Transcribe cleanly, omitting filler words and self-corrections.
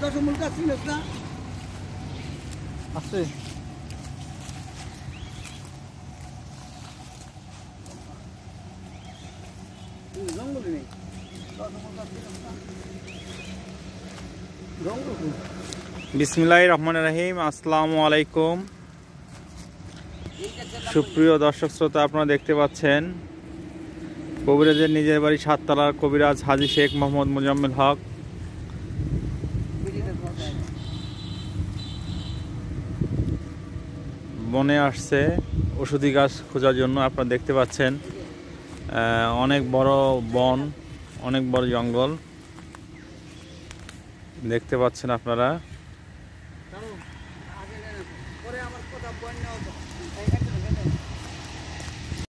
দশমূল গাছ ছিল না আছে জঙ্গল নেই জঙ্গল বিসমিল্লাহির রহমানির রহিম। আসসালামু আলাইকুম সুপ্রিয় দর্শক শ্রোতা, আপনারা দেখতে পাচ্ছেন কবিরাজের নিজের বাড়ি সাততলার কবিরাজ হাজী শেখ মোহাম্মদ মুজাম্মেল হক বনে আসছে ওষুধি গাছ খোঁজার জন্য। আপনারা দেখতে পাচ্ছেন অনেক বড় বন, অনেক বড় জঙ্গল দেখতে পাচ্ছেন আপনারা। পরে আমার কথা বন্য